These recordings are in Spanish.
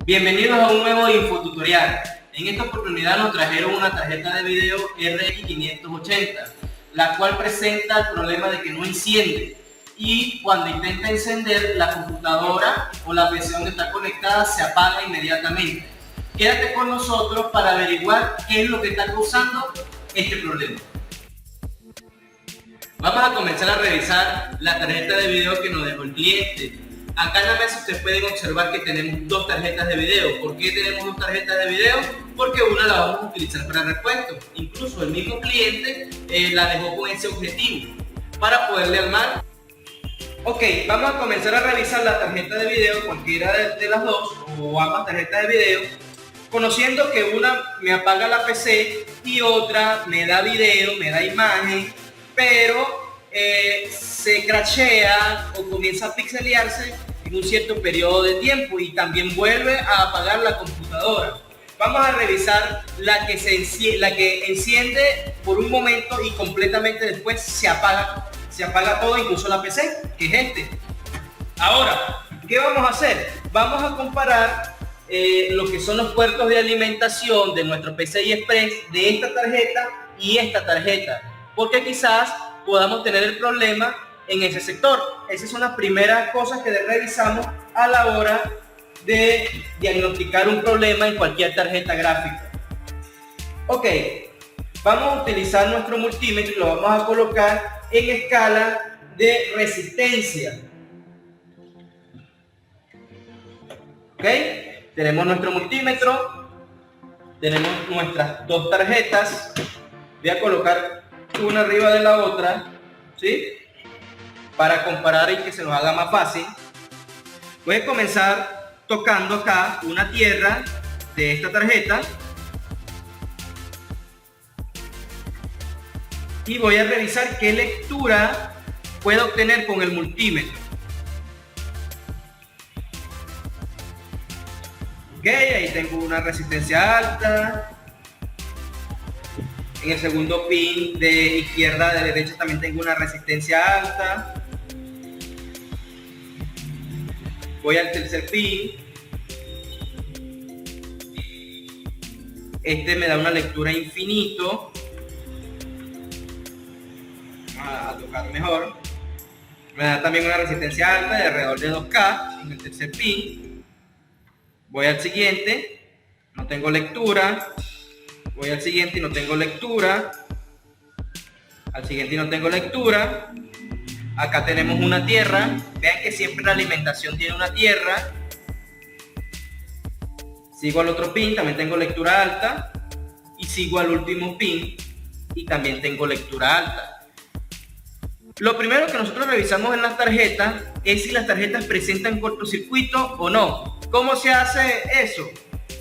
Bienvenidos a un nuevo infotutorial. En esta oportunidad nos trajeron una tarjeta de video RX 580, la cual presenta el problema de que no enciende y cuando intenta encender la computadora o la PC donde está conectada se apaga inmediatamente. Quédate con nosotros para averiguar qué es lo que está causando este problema. Vamos a comenzar a revisar la tarjeta de video que nos dejó el cliente. Acá en la mesa ustedes pueden observar que tenemos dos tarjetas de video. ¿Por qué tenemos dos tarjetas de video? Porque una la vamos a utilizar para repuesto. Incluso el mismo cliente la dejó con ese objetivo, para poderle armar. Ok, vamos a comenzar a revisar la tarjeta de video, cualquiera de las dos o ambas tarjetas de video, conociendo que una me apaga la PC y otra me da video, me da imagen, pero se crashea o comienza a pixelearse en un cierto periodo de tiempo y también vuelve a apagar la computadora. Vamos a revisar la que enciende por un momento y completamente después se apaga todo, incluso la PC, que es este. Ahora, ¿qué vamos a hacer? Vamos a comparar lo que son los puertos de alimentación de nuestro PCI Express de esta tarjeta y esta tarjeta, porque quizás podamos tener el problema en ese sector. Esas son las primeras cosas que revisamos a la hora de diagnosticar un problema en cualquier tarjeta gráfica. Ok, vamos a utilizar nuestro multímetro y lo vamos a colocar en escala de resistencia. Ok, tenemos nuestro multímetro, tenemos nuestras dos tarjetas. Voy a colocar una arriba de la otra, ¿sí? Para comparar y que se nos haga más fácil. Voy a comenzar tocando acá una tierra de esta tarjeta y voy a revisar qué lectura puedo obtener con el multímetro. Ok, ahí tengo una resistencia alta. En el segundo pin de izquierda a derecha también tengo una resistencia alta. Voy al tercer pin. Este me da una lectura infinito. Vamos a tocar mejor. Me da también una resistencia alta de alrededor de 2K en el tercer pin. Voy al siguiente. No tengo lectura. Voy al siguiente y no tengo lectura. Al siguiente y no tengo lectura. Acá tenemos una tierra. Vean que siempre la alimentación tiene una tierra. Sigo al otro pin, también tengo lectura alta. Y sigo al último pin y también tengo lectura alta. Lo primero que nosotros revisamos en las tarjetas es si las tarjetas presentan cortocircuito o no. ¿Cómo se hace eso?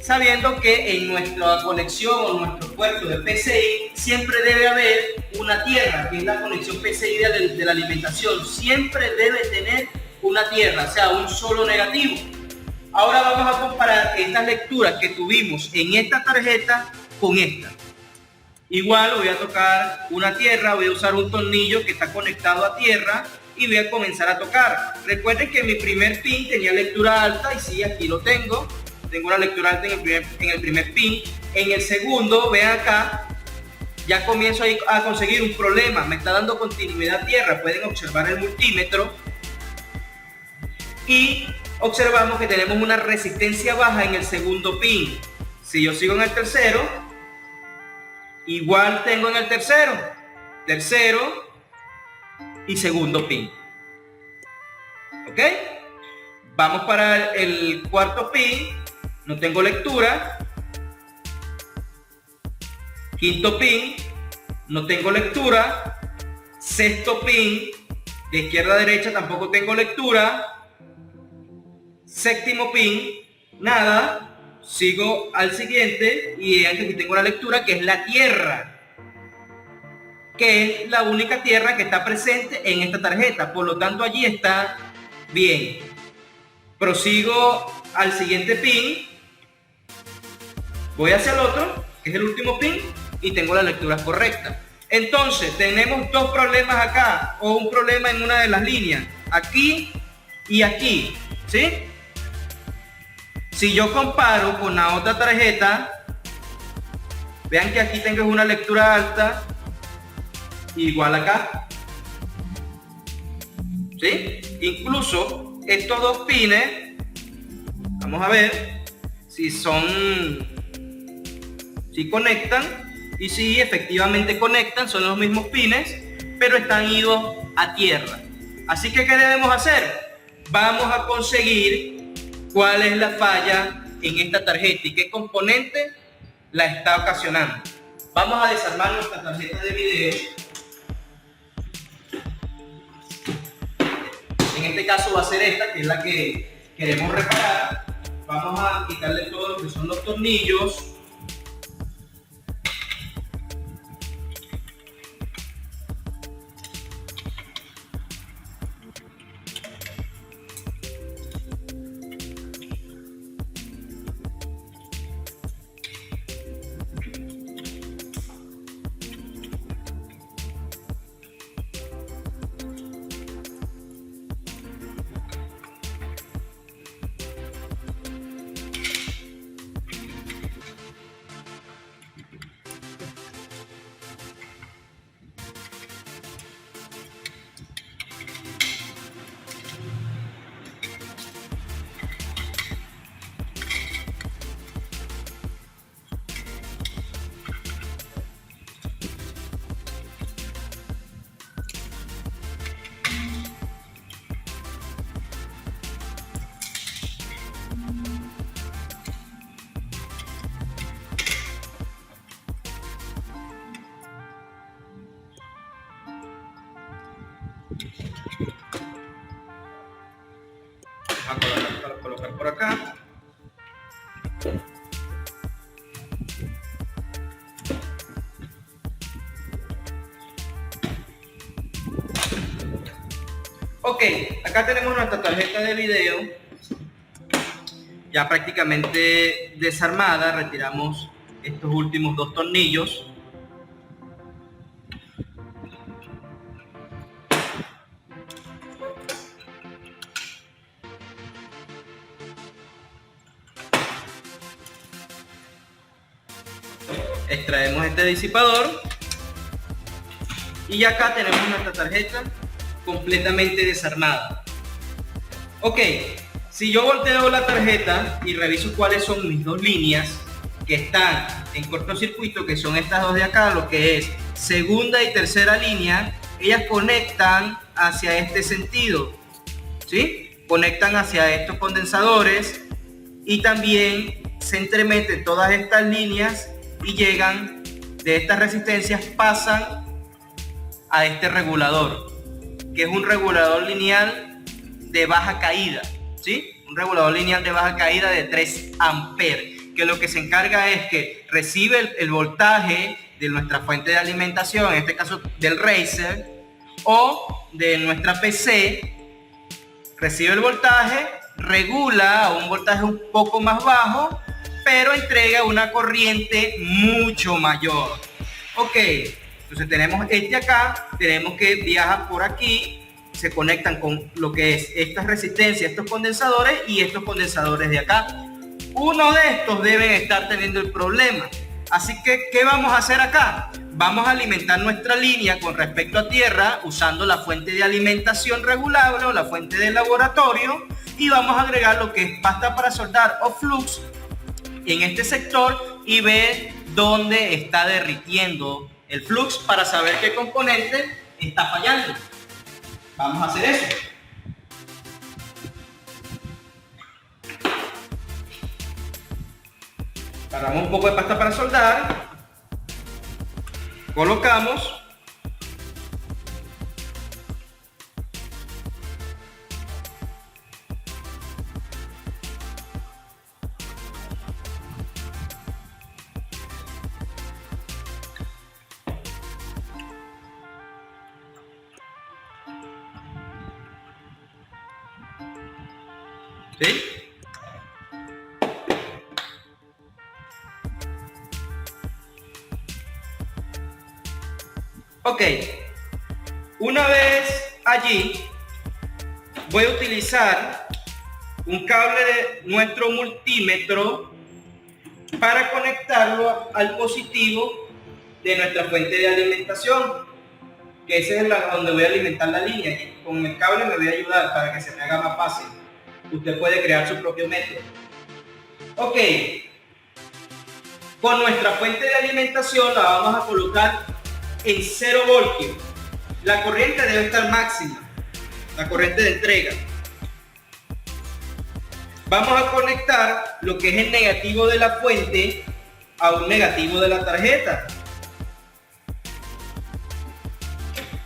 Sabiendo que en nuestra conexión o nuestro puerto de PCI siempre debe haber una tierra, que es la conexión PCI de la alimentación. Siempre debe tener una tierra, o sea, un solo negativo. Ahora vamos a comparar estas lecturas que tuvimos en esta tarjeta con esta. Igual voy a tocar una tierra, voy a usar un tornillo que está conectado a tierra y voy a comenzar a tocar. Recuerden que mi primer pin tenía lectura alta y sí, aquí lo tengo. Tengo una lectura alta en el primer pin. En el segundo, vean acá, ya comienzo a conseguir un problema. Me está dando continuidad a tierra. Pueden observar el multímetro. Y observamos que tenemos una resistencia baja en el segundo pin. Si yo sigo en el tercero, igual tengo en el tercero y segundo pin. ¿Ok? Vamos para el cuarto pin. No tengo lectura. Quinto pin, no tengo lectura. Sexto pin, de izquierda a derecha tampoco tengo lectura. Séptimo pin, nada. Sigo al siguiente y vean que aquí tengo la lectura, que es la tierra, que es la única tierra que está presente en esta tarjeta. Por lo tanto, allí está bien. Prosigo al siguiente pin. Voy hacia el otro, que es el último pin, y tengo la lectura correcta. Entonces, tenemos dos problemas acá, o un problema en una de las líneas, aquí y aquí, ¿sí? Si yo comparo con la otra tarjeta, vean que aquí tengo una lectura alta, igual acá. ¿Sí? Incluso estos dos pines, vamos a ver si conectan, y si efectivamente conectan, son los mismos pines, pero están idos a tierra. Así que, ¿qué debemos hacer? Vamos a conseguir cuál es la falla en esta tarjeta y qué componente la está ocasionando. Vamos a desarmar nuestra tarjeta de video. En este caso va a ser esta, que es la que queremos reparar. Vamos a quitarle todo lo que son los tornillos. Vamos a colocar por acá. Ok, acá tenemos nuestra tarjeta de video ya prácticamente desarmada. Retiramos estos últimos dos tornillos. Extraemos este disipador y acá tenemos nuestra tarjeta completamente desarmada. Ok, si yo volteo la tarjeta y reviso cuáles son mis dos líneas que están en cortocircuito, que son estas dos de acá, lo que es segunda y tercera línea, ellas conectan hacia este sentido, ¿sí? Conectan hacia estos condensadores y también se entremeten todas estas líneas y llegan de estas resistencias, pasan a este regulador, que es un regulador lineal de baja caída, ¿sí? Un regulador lineal de baja caída de 3 amperes, que lo que se encarga es que recibe el voltaje de nuestra fuente de alimentación, en este caso del Razer o de nuestra PC, recibe el voltaje, regula a un voltaje un poco más bajo, pero entrega una corriente mucho mayor. Ok, entonces tenemos este acá, tenemos que viaja por aquí, se conectan con lo que es estas resistencias, estos condensadores y estos condensadores de acá. Uno de estos debe estar teniendo el problema. Así que, ¿qué vamos a hacer acá? Vamos a alimentar nuestra línea con respecto a tierra usando la fuente de alimentación regulable o la fuente de laboratorio, y vamos a agregar lo que es pasta para soldar o flux en este sector y ver dónde está derritiendo el flux para saber qué componente está fallando. Vamos a hacer eso. Agarramos un poco de pasta para soldar, colocamos, ¿sí? Ok, una vez allí voy a utilizar un cable de nuestro multímetro para conectarlo al positivo de nuestra fuente de alimentación, que ese es donde voy a alimentar la línea, y con el cable me voy a ayudar para que se me haga más fácil. Usted puede crear su propio método. Ok, con nuestra fuente de alimentación la vamos a colocar en 0 voltios. La corriente debe estar máxima, la corriente de entrega. Vamos a conectar lo que es el negativo de la fuente a un negativo de la tarjeta.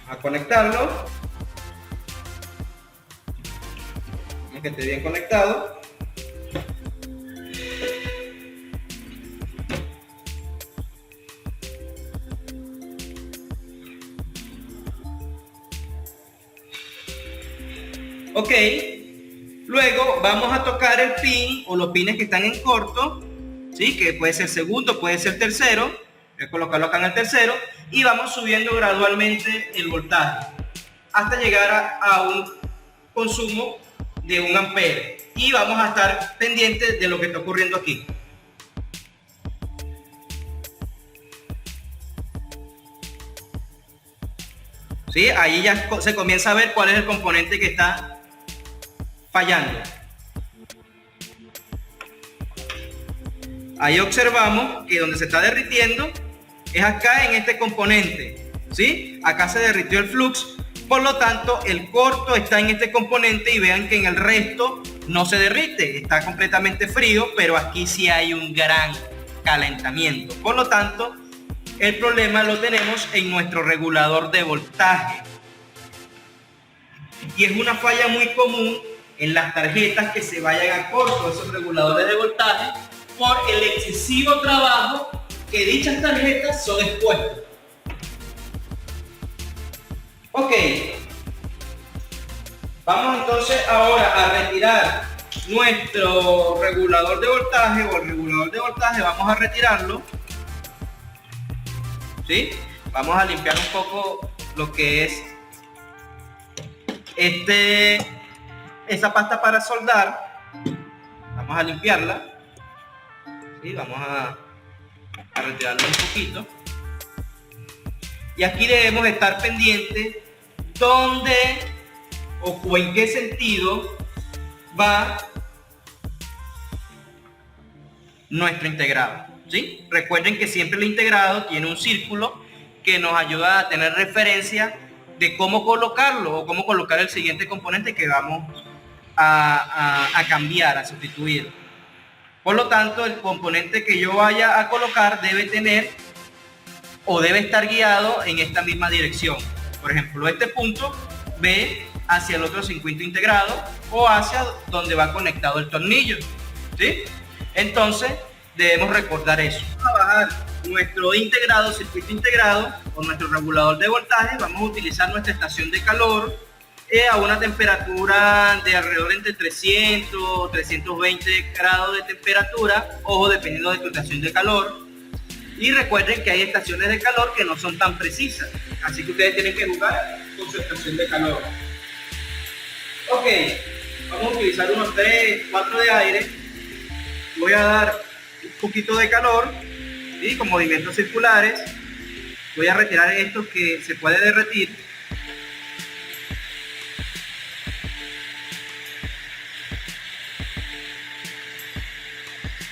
A conectarlo. Que esté bien conectado. Ok, luego vamos a tocar el pin o los pines que están en corto, ¿sí? Que puede ser segundo, puede ser tercero. Voy a colocarlo acá en el tercero y vamos subiendo gradualmente el voltaje hasta llegar a un consumo de 1 ampere, y vamos a estar pendientes de lo que está ocurriendo aquí. ¿Sí? Ahí ya se comienza a ver cuál es el componente que está fallando. Ahí observamos que donde se está derritiendo es acá en este componente, ¿sí? Acá se derritió el flux, por lo tanto el corto está en este componente, y vean que en el resto no se derrite, está completamente frío, pero aquí sí hay un gran calentamiento. Por lo tanto, el problema lo tenemos en nuestro regulador de voltaje, y es una falla muy común en las tarjetas que se vayan a corto esos reguladores de voltaje por el excesivo trabajo que dichas tarjetas son expuestas. Ok, vamos entonces ahora a retirar nuestro regulador de voltaje, o el regulador de voltaje vamos a retirarlo, ¿sí? Vamos a limpiar un poco lo que es esa pasta para soldar. Vamos a limpiarla, ¿sí? Vamos a retirarla un poquito, y aquí debemos estar pendientes dónde o en qué sentido va nuestro integrado, ¿sí? Recuerden que siempre el integrado tiene un círculo que nos ayuda a tener referencia de cómo colocarlo o cómo colocar el siguiente componente que vamos a cambiar, a sustituir. Por lo tanto, el componente que yo vaya a colocar debe tener o debe estar guiado en esta misma dirección. Por ejemplo, este punto ve hacia el otro circuito integrado o hacia donde va conectado el tornillo, ¿sí? Entonces debemos recordar eso. Vamos a bajar nuestro integrado, circuito integrado, o nuestro regulador de voltaje. Vamos a utilizar nuestra estación de calor a una temperatura de alrededor entre 300 o 320 grados de temperatura, ojo, dependiendo de tu estación de calor. Y recuerden que hay estaciones de calor que no son tan precisas, así que ustedes tienen que jugar con su estación de calor. Ok, vamos a utilizar unos 3, 4 de aire. Voy a dar un poquito de calor, ¿sí? Con movimientos circulares. Voy a retirar esto que se puede derretir.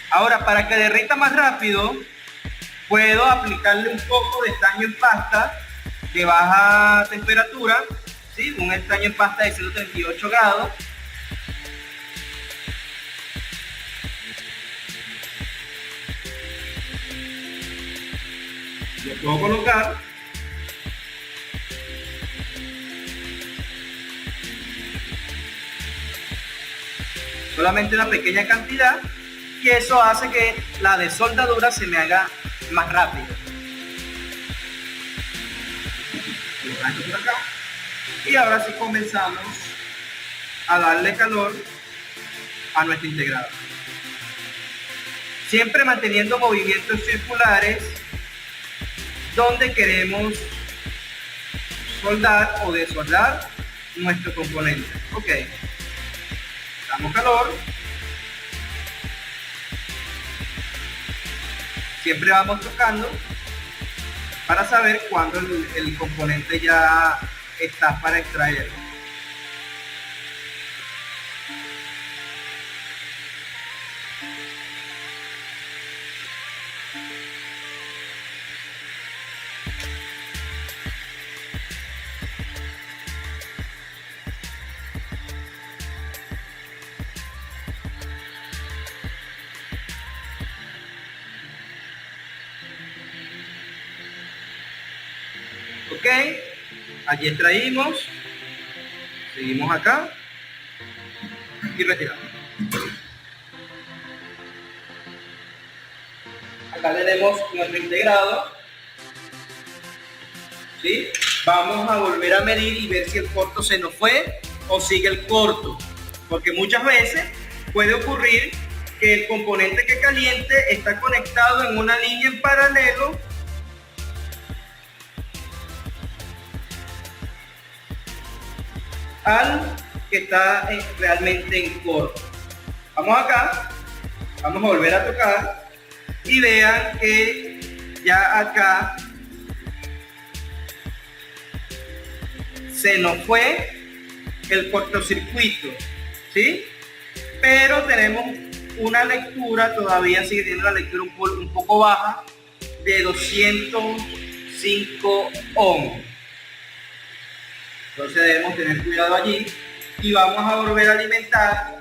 Ahora, para que derrita más rápido, puedo aplicarle un poco de estaño en pasta de baja temperatura, ¿sí? Un estaño en pasta de 138 grados. Lo puedo colocar. Solamente una pequeña cantidad, que eso hace que la desoldadura se me haga más rápido. Y ahora sí comenzamos a darle calor a nuestro integrado, siempre manteniendo movimientos circulares donde queremos soldar o desoldar nuestro componente. Ok, damos calor. Siempre vamos tocando para saber cuándo el componente ya está para extraer. Ok, allí extraímos, seguimos acá y retiramos. Acá tenemos nuestro integrado, ¿sí? Vamos a volver a medir y ver si el corto se nos fue o sigue el corto, porque muchas veces puede ocurrir que el componente que caliente está conectado en una línea en paralelo al que está realmente en corto. Vamos acá, vamos a volver a tocar y vean que ya acá se nos fue el cortocircuito, ¿sí? Pero tenemos una lectura, todavía sigue teniendo la lectura un poco baja, de 205 ohms. Entonces debemos tener cuidado allí y vamos a volver a alimentar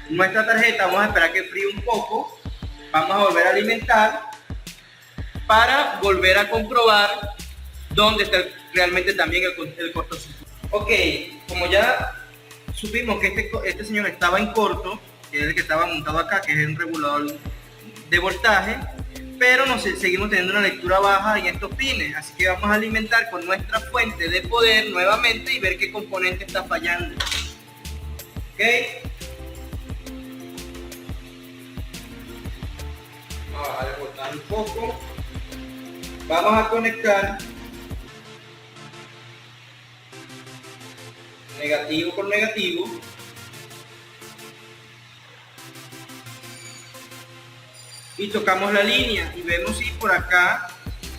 nuestra tarjeta. Vamos a esperar que enfríe un poco, vamos a volver a alimentar para volver a comprobar dónde está realmente también el cortocircuito. Ok, como ya supimos que este señor estaba en corto, que es el que estaba montado acá, que es un regulador de voltaje, pero seguimos teniendo una lectura baja en estos pines, así que vamos a alimentar con nuestra fuente de poder nuevamente y ver qué componente está fallando. Ok, vamos a bajar el voltaje un poco, vamos a conectar negativo con negativo. Y tocamos la línea y vemos si por acá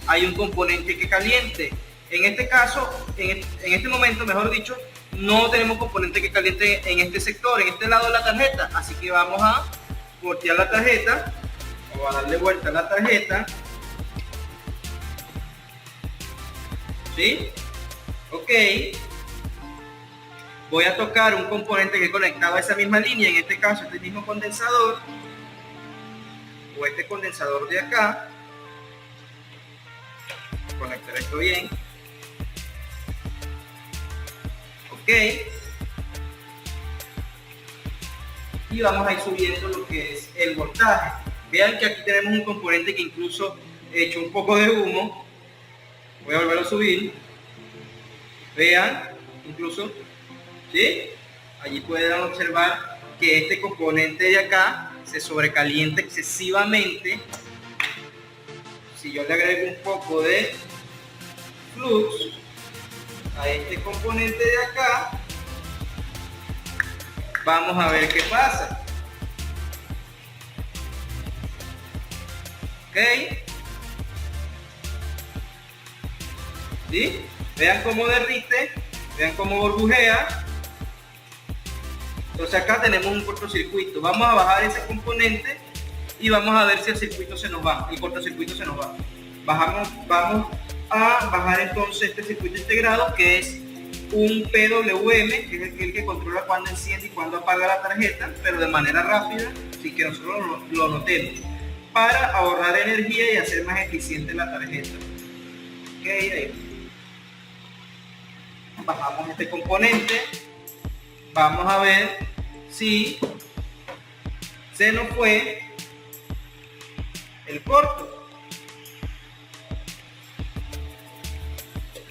hay un componente que caliente. En este caso, en este momento, mejor dicho, no tenemos componente que caliente en este sector, en este lado de la tarjeta. Así que vamos a voltear la tarjeta, o a darle vuelta a la tarjeta. ¿Sí? Ok. Voy a tocar un componente que conectaba a esa misma línea, en este caso este mismo condensador, o este condensador de acá. Conectar esto bien. Ok. Y vamos a ir subiendo lo que es el voltaje. Vean que aquí tenemos un componente que incluso he hecho un poco de humo. Voy a volverlo a subir. Vean, incluso, ¿sí? Allí pueden observar que este componente de acá se sobrecalienta excesivamente. Si yo le agrego un poco de flux a este componente de acá, vamos a ver qué pasa. Ok, ¿sí? Vean cómo derrite, vean cómo burbujea. Entonces acá tenemos un cortocircuito. Vamos a bajar ese componente y vamos a ver si el circuito se nos va, el cortocircuito se nos va. Vamos a bajar entonces este circuito integrado, que es un PWM, que es el que controla cuándo enciende y cuándo apaga la tarjeta, pero de manera rápida, sin que nosotros lo notemos, para ahorrar energía y hacer más eficiente la tarjeta. Ok, ahí. Bajamos este componente, vamos a ver si se nos fue el corto.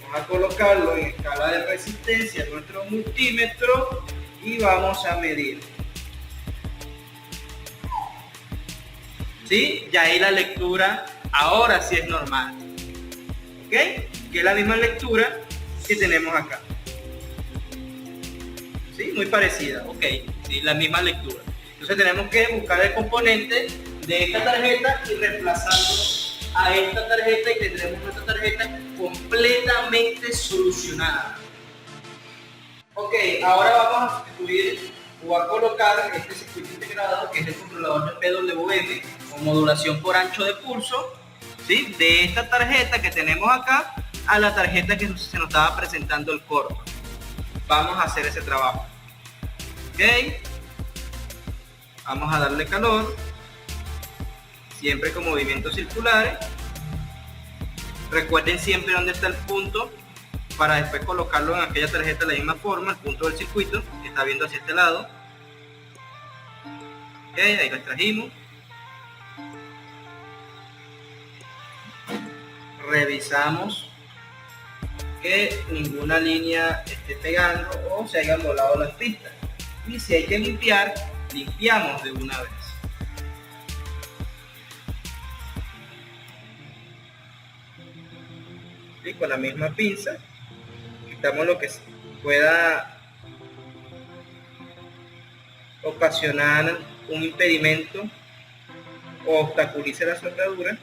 Vamos a colocarlo en escala de resistencia, nuestro multímetro, y vamos a medir. ¿Sí? Ya ahí la lectura ahora sí es normal. ¿Ok? Que es la misma lectura que tenemos acá. ¿Sí? ¿Sí? Muy parecida, ok, sí, la misma lectura. Entonces tenemos que buscar el componente de esta tarjeta y reemplazarlo a esta tarjeta y tendremos nuestra tarjeta completamente solucionada. Ok, ahora vamos a sustituir o a colocar este circuito integrado, que es el controlador de PWM con modulación por ancho de pulso, ¿sí? De esta tarjeta que tenemos acá a la tarjeta que se nos estaba presentando el corto. Vamos a hacer ese trabajo. Ok, vamos a darle calor, siempre con movimientos circulares. Recuerden siempre dónde está el punto para después colocarlo en aquella tarjeta de la misma forma, el punto del circuito que está viendo hacia este lado. Ok, ahí lo extrajimos. Revisamos que ninguna línea esté pegando o se hayan volado las pistas. Y si hay que limpiar, limpiamos de una vez. Y con la misma pinza quitamos lo que pueda ocasionar un impedimento o obstaculice la soldadura.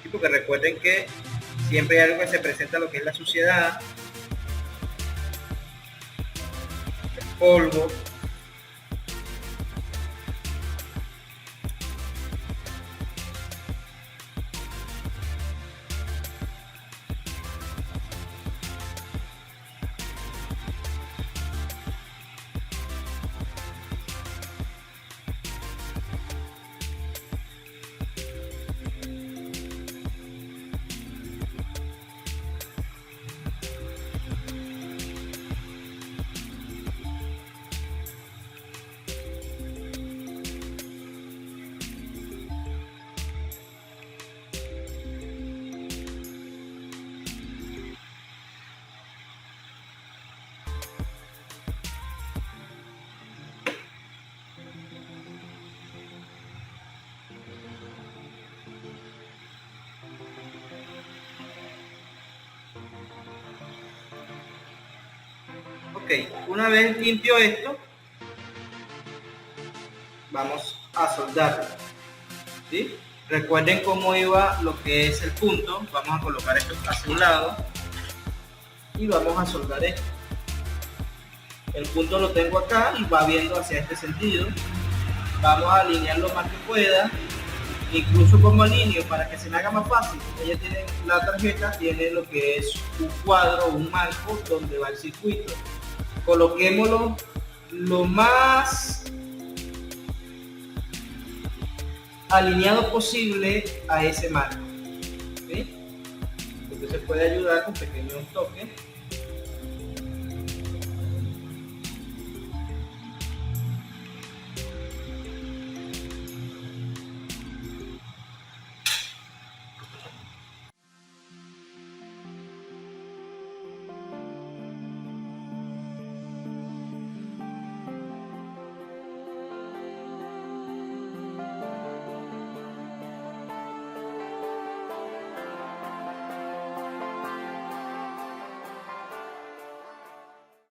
Sí, porque recuerden que siempre hay algo que se presenta, lo que es la suciedad, el polvo. Ok, una vez limpio esto, vamos a soldarlo, ¿sí? Recuerden cómo iba lo que es el punto. Vamos a colocar esto hacia un lado y vamos a soldar esto. El punto lo tengo acá y va viendo hacia este sentido. Vamos a alinear lo más que pueda, incluso como alineo para que se me haga más fácil. Ella tiene, la tarjeta tiene lo que es un cuadro, un marco donde va el circuito. Coloquémoslo lo más alineado posible a ese marco, ¿sí? Entonces puede ayudar con pequeños toques